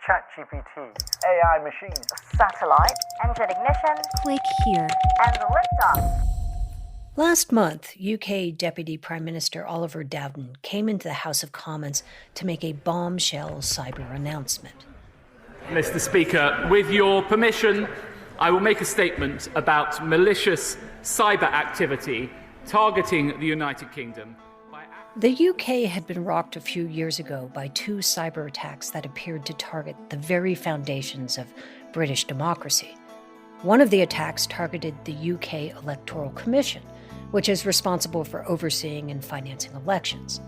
ChatGPT, AI machines, satellite, engine ignition, click here, and the liftoff. Last month, UK Deputy Prime Minister Oliver Dowden came into the House of Commons to make a bombshell cyber announcement. Mr. Speaker, with your permission, I will make a statement about malicious cyber activity targeting the United Kingdom. The UK had been rocked a few years ago by two cyber attacks that appeared to target the very foundations of British democracy. One of the attacks targeted the UK Electoral Commission, which is responsible for overseeing and financing elections.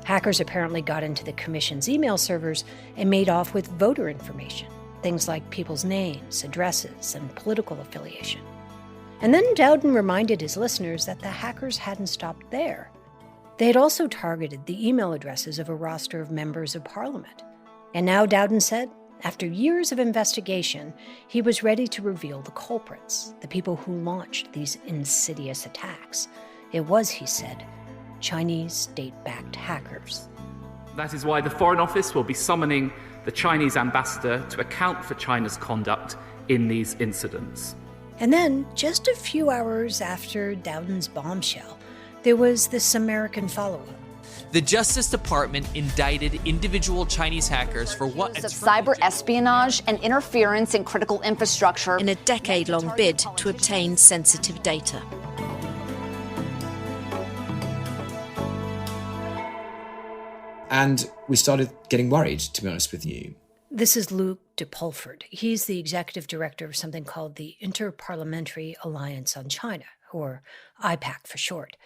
Hackers apparently got into the Commission's email servers and made off with voter information, things like people's names, addresses, and political affiliation. And then Dowden reminded his listeners that the hackers hadn't stopped there. They had also targeted the email addresses of a roster of members of Parliament. And now, Dowden said, after years of investigation, he was ready to reveal the culprits, the people who launched these insidious attacks. It was, he said, Chinese state-backed hackers. That is why the Foreign Office will be summoning the Chinese ambassador to account for China's conduct in these incidents. And then, just a few hours after Dowden's bombshell, there was this American follow-up. The Justice Department indicted individual Chinese hackers for what? Of cyber-espionage and interference in critical infrastructure. In a decade-long bid to obtain sensitive data. And we started getting worried, to be honest with you. This is Luke de Pulford. He's the executive director of something called the Inter-Parliamentary Alliance on China, or IPAC for short.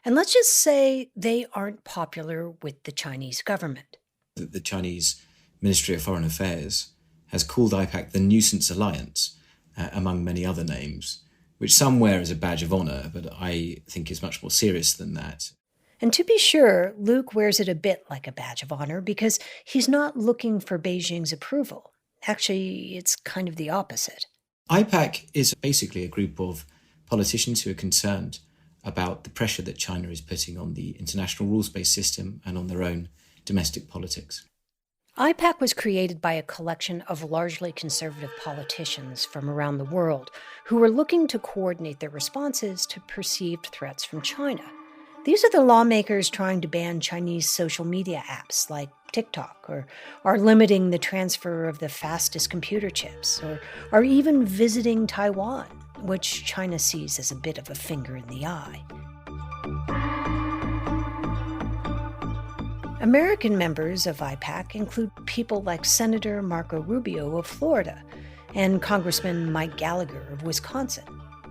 And let's just say they aren't popular with the Chinese government. The Chinese Ministry of Foreign Affairs has called IPAC the Nuisance Alliance, among many other names, which some wear as a badge of honour, but I think is much more serious than that. And to be sure, Luke wears it a bit like a badge of honor because he's not looking for Beijing's approval. Actually, it's kind of the opposite. IPAC is basically a group of politicians who are concerned about the pressure that China is putting on the international rules-based system and on their own domestic politics. IPAC was created by a collection of largely conservative politicians from around the world who were looking to coordinate their responses to perceived threats from China. These are the lawmakers trying to ban Chinese social media apps like TikTok, or are limiting the transfer of the fastest computer chips, or are even visiting Taiwan, which China sees as a bit of a finger in the eye. American members of IPAC include people like Senator Marco Rubio of Florida and Congressman Mike Gallagher of Wisconsin,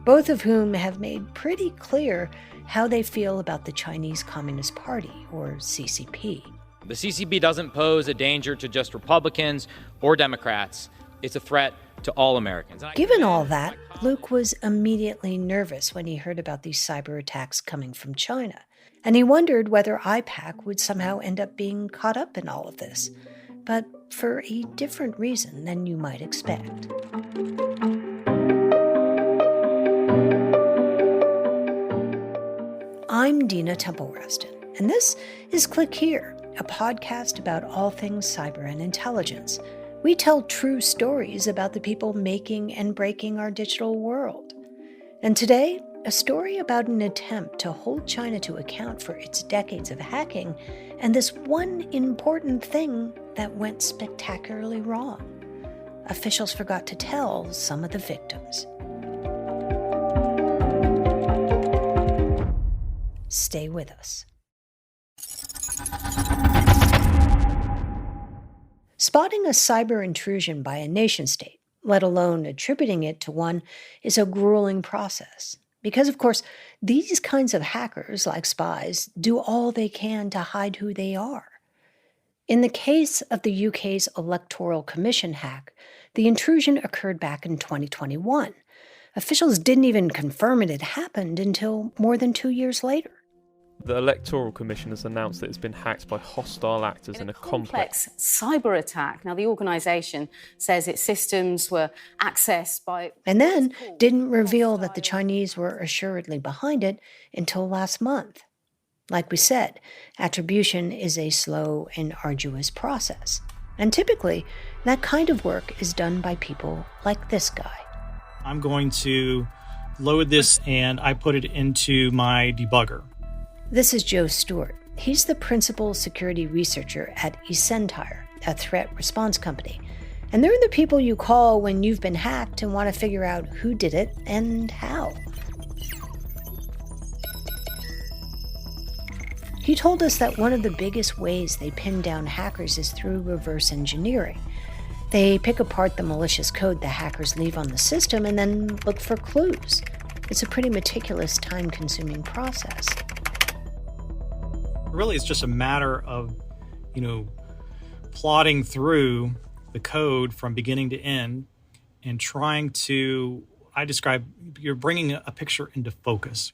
both of whom have made pretty clear how they feel about the Chinese Communist Party, or CCP. The CCP doesn't pose a danger to just Republicans or Democrats. It's a threat to all Americans. Given all that, Luke was immediately nervous when he heard about these cyber attacks coming from China, and he wondered whether IPAC would somehow end up being caught up in all of this, but for a different reason than you might expect. I'm Dina Temple-Raston, and this is Click Here, a podcast about all things cyber and intelligence. We tell true stories about the people making and breaking our digital world. And today, a story about an attempt to hold China to account for its decades of hacking and this one important thing that went spectacularly wrong. Officials forgot to tell some of the victims. Stay with us. Spotting a cyber intrusion by a nation-state, let alone attributing it to one, is a grueling process. Because, of course, these kinds of hackers, like spies, do all they can to hide who they are. In the case of the UK's Electoral Commission hack, the intrusion occurred back in 2021. Officials didn't even confirm it had happened until more than 2 years later. The Electoral Commission has announced that it's been hacked by hostile actors in a complex cyber attack. Now, the organisation says its systems were accessed by... And then didn't reveal that the Chinese were assuredly behind it until last month. Like we said, attribution is a slow and arduous process. And typically, that kind of work is done by people like this guy. I'm going to load this and I put it into my debugger. This is Joe Stewart. He's the principal security researcher at Ecentire, a threat response company. And they're the people you call when you've been hacked and want to figure out who did it and how. He told us that one of the biggest ways they pin down hackers is through reverse engineering. They pick apart the malicious code the hackers leave on the system and then look for clues. It's a pretty meticulous, time-consuming process. Really, it's just a matter of, plodding through the code from beginning to end and trying to, you're bringing a picture into focus.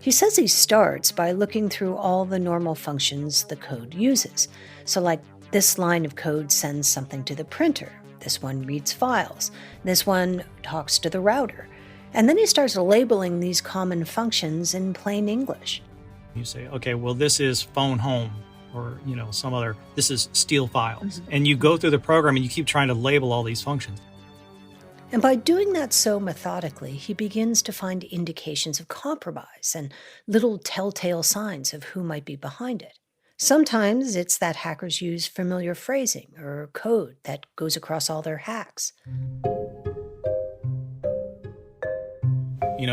He says he starts by looking through all the normal functions the code uses. So like this line of code sends something to the printer. This one reads files. This one talks to the router. And then he starts labeling these common functions in plain English. You say, okay, well, this is phone home, or, this is steal files. Mm-hmm. And you go through the program and you keep trying to label all these functions. And by doing that so methodically, he begins to find indications of compromise and little telltale signs of who might be behind it. Sometimes it's that hackers use familiar phrasing or code that goes across all their hacks.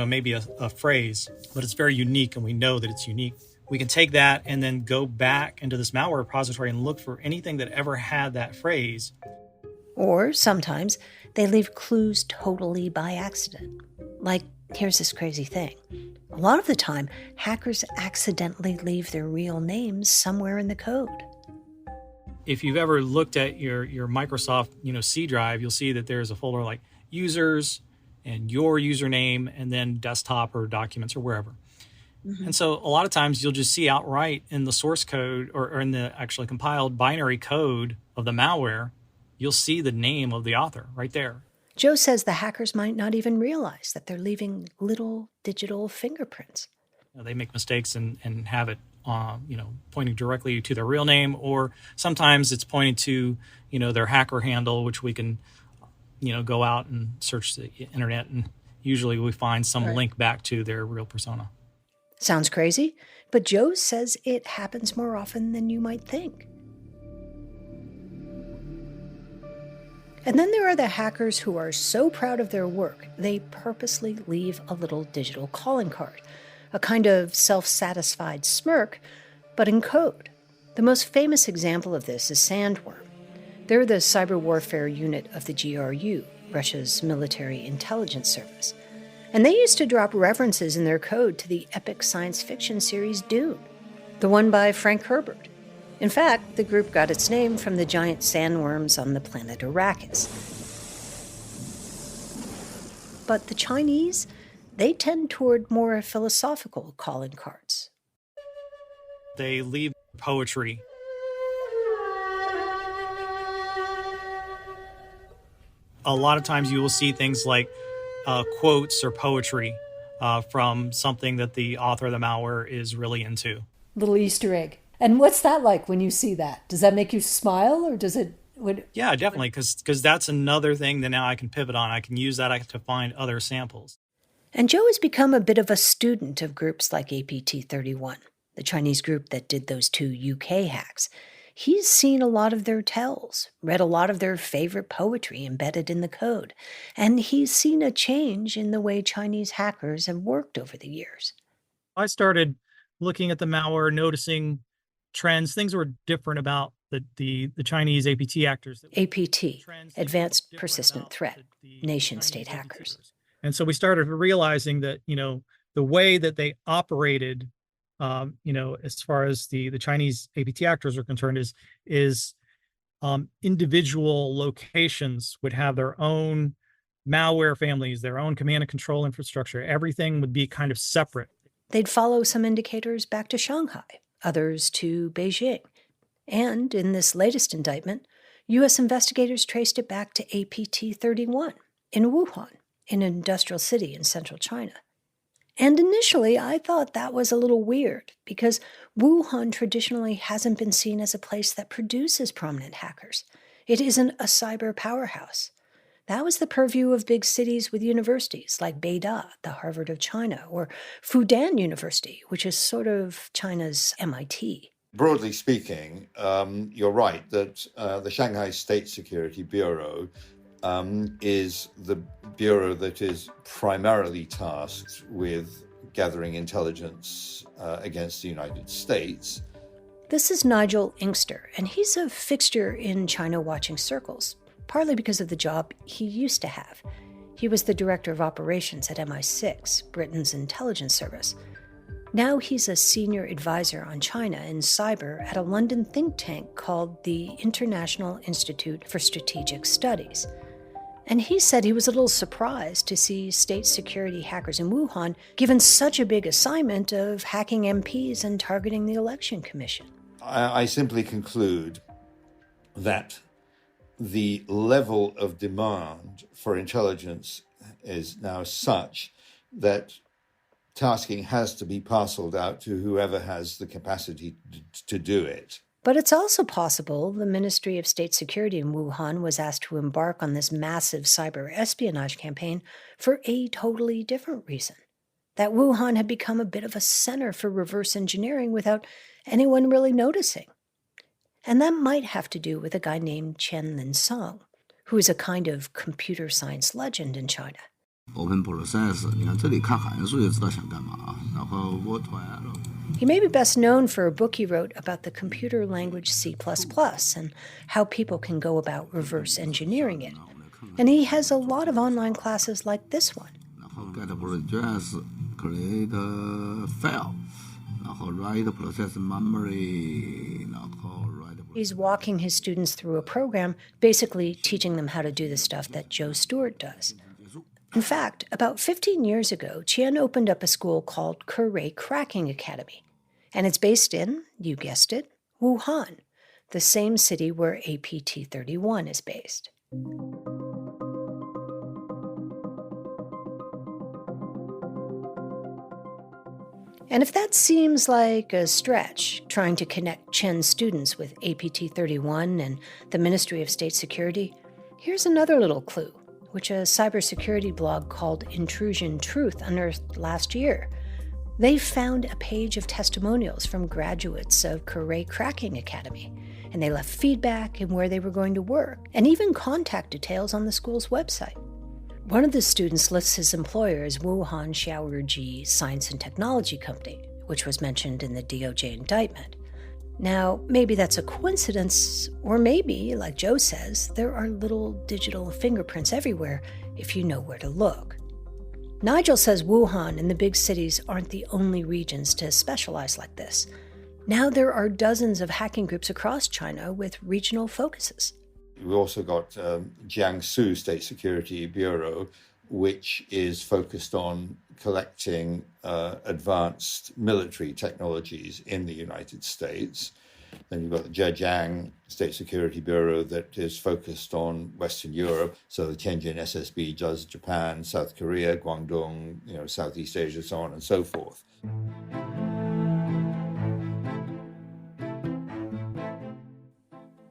Maybe a phrase, but it's very unique and we know that it's unique. We can take that and then go back into this malware repository and look for anything that ever had that phrase. Or sometimes they leave clues totally by accident. Like, here's this crazy thing. A lot of the time, hackers accidentally leave their real names somewhere in the code. If you've ever looked at your Microsoft, C drive, you'll see that there's a folder like users and your username and then desktop or documents or wherever. Mm-hmm. And so a lot of times you'll just see outright in the source code or in the actually compiled binary code of the malware, you'll see the name of the author right there. Joe says the hackers might not even realize that they're leaving little digital fingerprints. They make mistakes and have it, pointing directly to their real name, or sometimes it's pointing to, their hacker handle, which we can, go out and search the internet, and usually we find some link back to their real persona. Sounds crazy, but Joe says it happens more often than you might think. And then there are the hackers who are so proud of their work, they purposely leave a little digital calling card, a kind of self-satisfied smirk, but in code. The most famous example of this is Sandworm. They're the cyber warfare unit of the GRU, Russia's military intelligence service. And they used to drop references in their code to the epic science fiction series Dune, the one by Frank Herbert. In fact, the group got its name from the giant sandworms on the planet Arrakis. But the Chinese, they tend toward more philosophical calling cards. They leave poetry. A lot of times you will see things like quotes or poetry from something that the author of the malware is really into. Little Easter egg. And what's that like when you see that? Does that make you smile, or does it... Yeah, definitely, because that's another thing that now I can pivot on. I can use that to find other samples. And Joe has become a bit of a student of groups like APT31, the Chinese group that did those 2 UK hacks. He's seen a lot of their tells, read a lot of their favorite poetry embedded in the code, and he's seen a change in the way Chinese hackers have worked over the years. I started looking at the malware, noticing trends, things were different about the Chinese APT actors. APT, Advanced Persistent Threat, nation-state hackers. And so we started realizing that, the way that they operated, as far as the Chinese APT actors are concerned, is individual locations would have their own malware families, their own command and control infrastructure. Everything would be kind of separate. They'd follow some indicators back to Shanghai, others to Beijing. And in this latest indictment, U.S. investigators traced it back to APT-31 in Wuhan, an industrial city in central China. And initially, I thought that was a little weird because Wuhan traditionally hasn't been seen as a place that produces prominent hackers. It isn't a cyber powerhouse. That was the purview of big cities with universities like Beida, the Harvard of China, or Fudan University, which is sort of China's MIT. Broadly speaking, you're right that the Shanghai State Security Bureau is the bureau that is primarily tasked with gathering intelligence against the United States. This is Nigel Inkster, and he's a fixture in China-watching circles, partly because of the job he used to have. He was the director of operations at MI6, Britain's intelligence service. Now he's a senior advisor on China and cyber at a London think tank called the International Institute for Strategic Studies. And he said he was a little surprised to see state security hackers in Wuhan given such a big assignment of hacking MPs and targeting the Election Commission. I simply conclude that the level of demand for intelligence is now such that tasking has to be parceled out to whoever has the capacity to do it. But it's also possible the Ministry of State Security in Wuhan was asked to embark on this massive cyber-espionage campaign for a totally different reason. That Wuhan had become a bit of a center for reverse engineering without anyone really noticing. And that might have to do with a guy named Chen Linsong, who is a kind of computer science legend in China. He may be best known for a book he wrote about the computer language C++ and how people can go about reverse engineering it. And he has a lot of online classes like this one. He's walking his students through a program, basically teaching them how to do the stuff that Joe Stewart does. In fact, about 15 years ago, Qian opened up a school called Kuray Cracking Academy. And it's based in, you guessed it, Wuhan, the same city where APT-31 is based. And if that seems like a stretch, trying to connect Chen's students with APT-31 and the Ministry of State Security, here's another little clue, which a cybersecurity blog called Intrusion Truth unearthed last year. They found a page of testimonials from graduates of Kuray Cracking Academy, and they left feedback and where they were going to work, and even contact details on the school's website. One of the students lists his employer as Wuhan Xiaoruji Science and Technology Company, which was mentioned in the DOJ indictment. Now, maybe that's a coincidence, or maybe, like Joe says, there are little digital fingerprints everywhere if you know where to look. Nigel says Wuhan and the big cities aren't the only regions to specialize like this. Now there are dozens of hacking groups across China with regional focuses. We also got Jiangsu State Security Bureau, which is focused on collecting advanced military technologies in the United States. Then you've got the Zhejiang State Security Bureau that is focused on Western Europe. So the Tianjin SSB does Japan, South Korea, Guangdong, Southeast Asia, so on and so forth.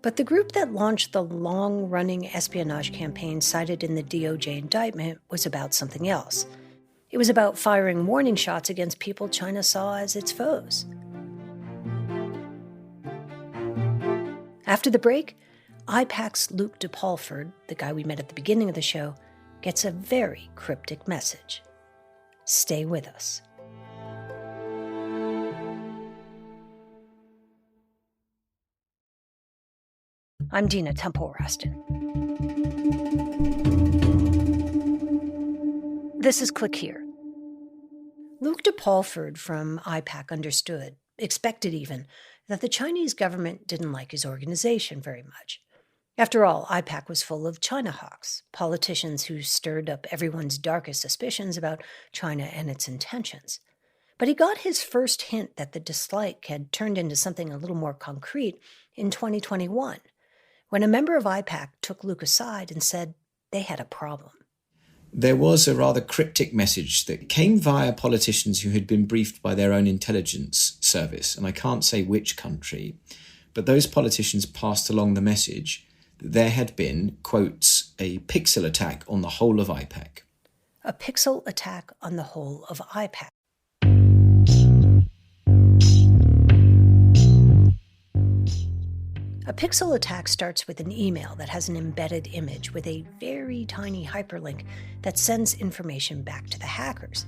But the group that launched the long-running espionage campaign cited in the DOJ indictment was about something else. It was about firing warning shots against people China saw as its foes. After the break, IPAC's Luke de Paulford, the guy we met at the beginning of the show, gets a very cryptic message. Stay with us. I'm Dina Temple-Raston. This is Click Here. Luke de Paulford from IPAC understood, expected even, that the Chinese government didn't like his organization very much. After all, IPAC was full of China hawks, politicians who stirred up everyone's darkest suspicions about China and its intentions. But he got his first hint that the dislike had turned into something a little more concrete in 2021, when a member of IPAC took Luke aside and said they had a problem. there was a rather cryptic message that came via politicians who had been briefed by their own intelligence service, and I can't say which country, but those politicians passed along the message that there had been, quotes, a pixel attack on the whole of IPAC. A pixel attack on the whole of IPAC. A pixel attack starts with an email that has an embedded image with a very tiny hyperlink that sends information back to the hackers.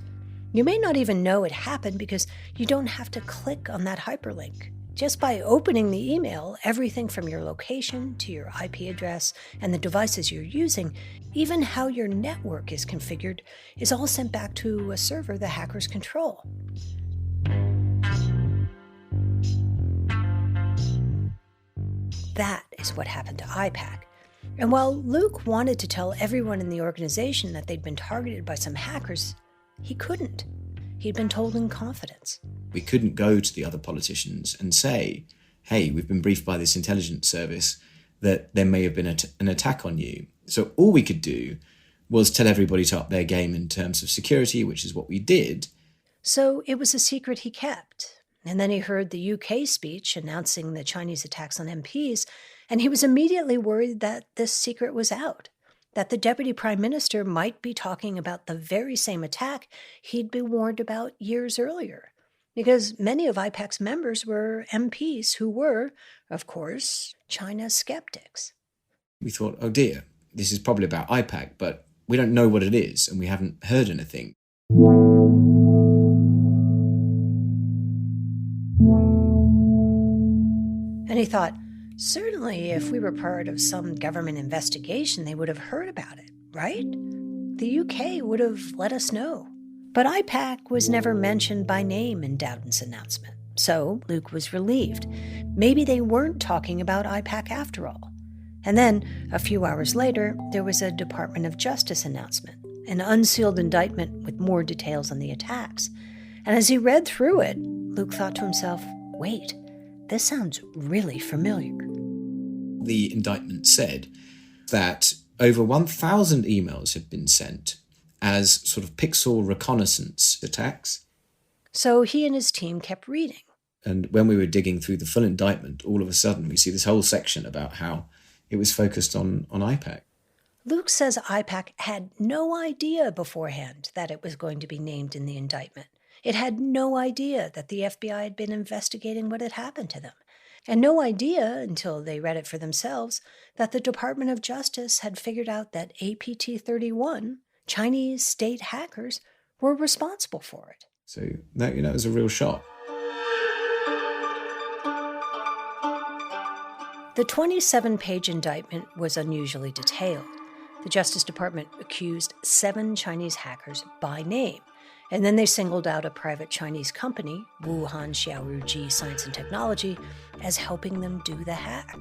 You may not even know it happened because you don't have to click on that hyperlink. Just by opening the email, everything from your location to your IP address and the devices you're using, even how your network is configured, is all sent back to a server the hackers control. That is what happened to IPAC. And while Luke wanted to tell everyone in the organization that they'd been targeted by some hackers, he couldn't. He'd been told in confidence. We couldn't go to the other politicians and say, hey, we've been briefed by this intelligence service that there may have been an attack on you. So all we could do was tell everybody to up their game in terms of security, which is what we did. So it was a secret he kept. And then he heard the UK speech announcing the Chinese attacks on MPs, and he was immediately worried that this secret was out, that the Deputy Prime Minister might be talking about the very same attack he'd been warned about years earlier, because many of IPAC's members were MPs who were, of course, China skeptics. We thought, oh dear, this is probably about IPAC, but we don't know what it is, and we haven't heard anything. And he thought, certainly if we were part of some government investigation, they would have heard about it, right? The UK would have let us know. But IPAC was never mentioned by name in Dowden's announcement, so Luke was relieved. Maybe they weren't talking about IPAC after all. And then, a few hours later, there was a Department of Justice announcement, an unsealed indictment with more details on the attacks. And as he read through it, Luke thought to himself, wait, this sounds really familiar. The indictment said that over 1,000 emails had been sent as sort of pixel reconnaissance attacks. So he and his team kept reading. And when we were digging through the full indictment, all of a sudden we see this whole section about how it was focused on IPAC. Luke says IPAC had no idea beforehand that it was going to be named in the indictment. It had no idea that the FBI had been investigating what had happened to them, and no idea, until they read it for themselves, that the Department of Justice had figured out that APT-31, Chinese state hackers, were responsible for it. So that, it was a real shock. The 27-page indictment was unusually detailed. The Justice Department accused 7 Chinese hackers by name, and then they singled out a private Chinese company, Wuhan Xiaoruji Science and Technology, as helping them do the hack.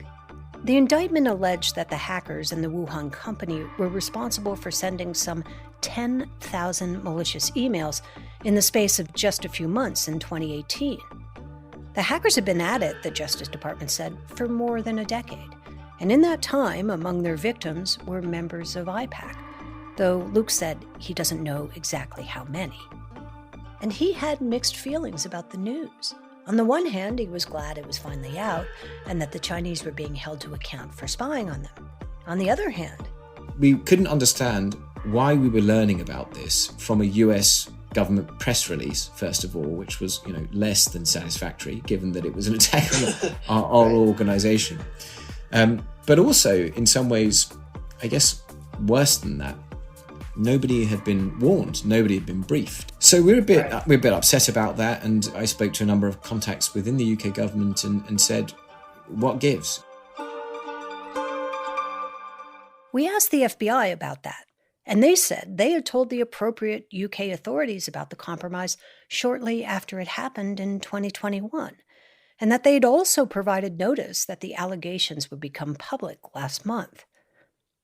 The indictment alleged that the hackers and the Wuhan company were responsible for sending some 10,000 malicious emails in the space of just a few months in 2018. The hackers had been at it, the Justice Department said, for more than a decade. And in that time, among their victims were members of IPAC, though Luke said he doesn't know exactly how many. And he had mixed feelings about the news. On the one hand, he was glad it was finally out and that the Chinese were being held to account for spying on them. On the other hand, we couldn't understand why we were learning about this from a US government press release, first of all, which was, less than satisfactory, given that it was an attack on our organisation. But also, in some ways, I guess, worse than that. Nobody had been warned. Nobody had been briefed. So we're a bit upset about that. And I spoke to a number of contacts within the UK government and said, what gives? We asked the FBI about that. And they said they had told the appropriate UK authorities about the compromise shortly after it happened in 2021, and that they'd also provided notice that the allegations would become public last month.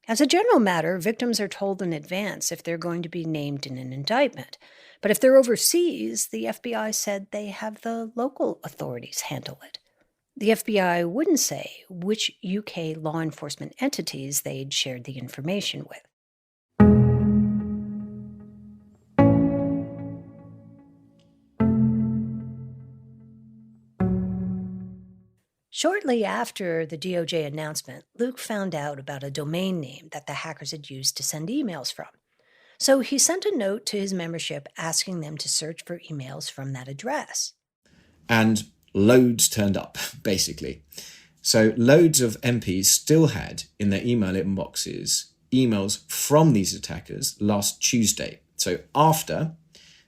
As a general matter, victims are told in advance if they're going to be named in an indictment. But if they're overseas, the FBI said they have the local authorities handle it. The FBI wouldn't say which UK law enforcement entities they'd shared the information with. Shortly after the DOJ announcement, Luke found out about a domain name that the hackers had used to send emails from. So he sent a note to his membership asking them to search for emails from that address. And loads turned up, basically. So loads of MPs still had in their email inboxes emails from these attackers last Tuesday. So after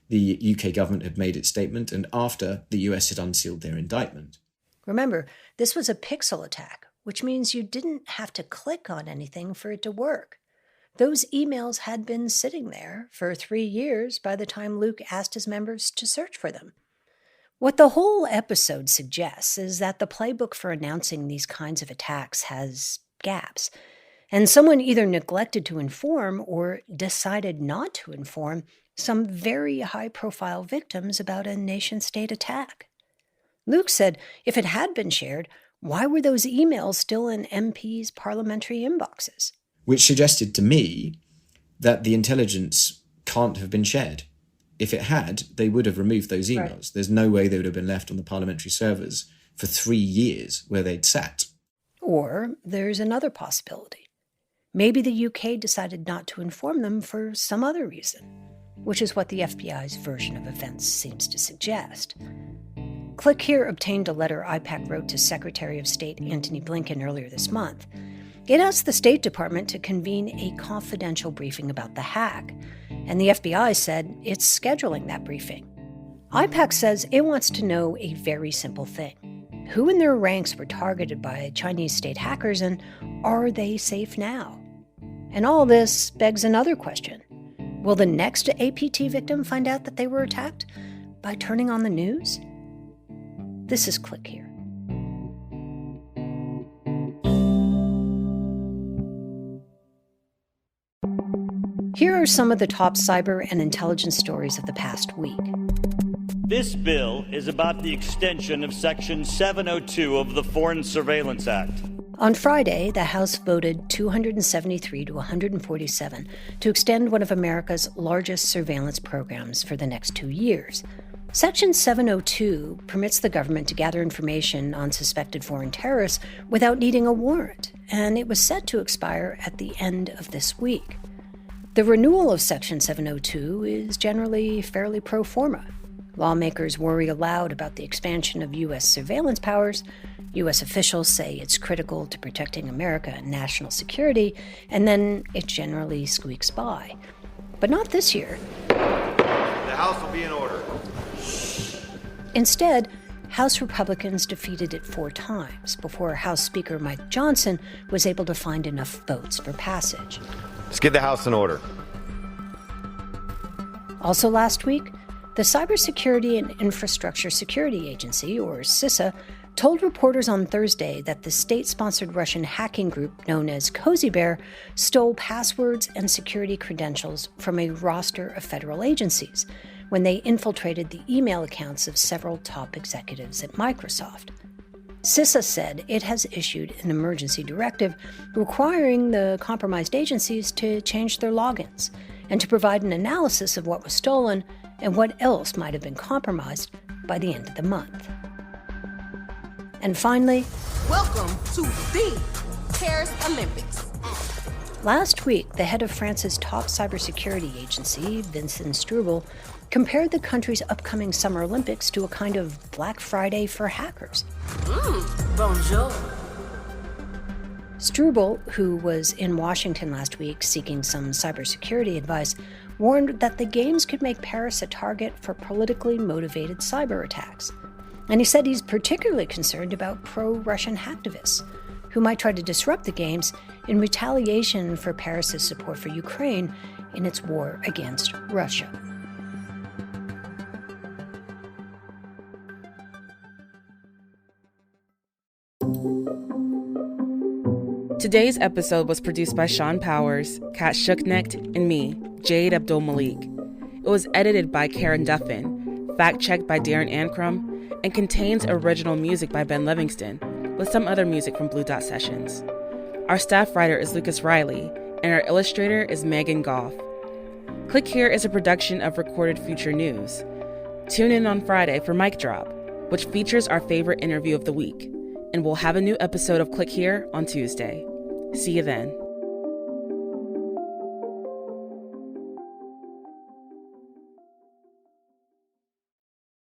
the UK government had made its statement and after the US had unsealed their indictment. Remember, this was a pixel attack, which means you didn't have to click on anything for it to work. Those emails had been sitting there for 3 years by the time Luke asked his members to search for them. What the whole episode suggests is that the playbook for announcing these kinds of attacks has gaps, and someone either neglected to inform or decided not to inform some very high-profile victims about a nation-state attack. Luke said if it had been shared, why were those emails still in MPs' parliamentary inboxes? Which suggested to me that the intelligence can't have been shared. If it had, they would have removed those emails. Right. There's no way they would have been left on the parliamentary servers for 3 years where they'd sat. Or there's another possibility. Maybe the UK decided not to inform them for some other reason, which is what the FBI's version of events seems to suggest. Click Here obtained a letter IPAC wrote to Secretary of State Antony Blinken earlier this month. It asked the State Department to convene a confidential briefing about the hack, and the FBI said it's scheduling that briefing. IPAC says it wants to know a very simple thing. Who in their ranks were targeted by Chinese state hackers, and are they safe now? And all this begs another question. Will the next APT victim find out that they were attacked by turning on the news? This is Click Here. Here are some of the top cyber and intelligence stories of the past week. This bill is about the extension of Section 702 of the Foreign Surveillance Act. On Friday, the House voted 273 to 147 to extend one of America's largest surveillance programs for the next 2 years. Section 702 permits the government to gather information on suspected foreign terrorists without needing a warrant, and it was set to expire at the end of this week. The renewal of Section 702 is generally fairly pro forma. Lawmakers worry aloud about the expansion of U.S. surveillance powers. U.S. officials say it's critical to protecting America and national security, and then it generally squeaks by. But not this year. The House will be in order. Instead, House Republicans defeated it 4 times before House Speaker Mike Johnson was able to find enough votes for passage. Let's get the House in order. Also last week, the Cybersecurity and Infrastructure Security Agency, or CISA, told reporters on Thursday that the state-sponsored Russian hacking group known as Cozy Bear stole passwords and security credentials from a roster of federal agencies when they infiltrated the email accounts of several top executives at Microsoft. CISA said it has issued an emergency directive requiring the compromised agencies to change their logins and to provide an analysis of what was stolen and what else might have been compromised by the end of the month. And finally, welcome to the Paris Olympics. Last week, the head of France's top cybersecurity agency, Vincent Struble, compared the country's upcoming Summer Olympics to a kind of Black Friday for hackers. Bonjour. Struble, who was in Washington last week seeking some cybersecurity advice, warned that the games could make Paris a target for politically motivated cyber attacks. And he said he's particularly concerned about pro-Russian hacktivists who might try to disrupt the games in retaliation for Paris's support for Ukraine in its war against Russia. Today's episode was produced by Sean Powers, Kat Shuknecht, and me, Jade Abdul-Malik. It was edited by Karen Duffin, fact-checked by Darren Ancrum, and contains original music by Ben Livingston, with some other music from Blue Dot Sessions. Our staff writer is Lucas Riley, and our illustrator is Megan Goff. Click Here is a production of Recorded Future News. Tune in on Friday for Mic Drop, which features our favorite interview of the week. and we'll have a new episode of Click Here on Tuesday. See you then.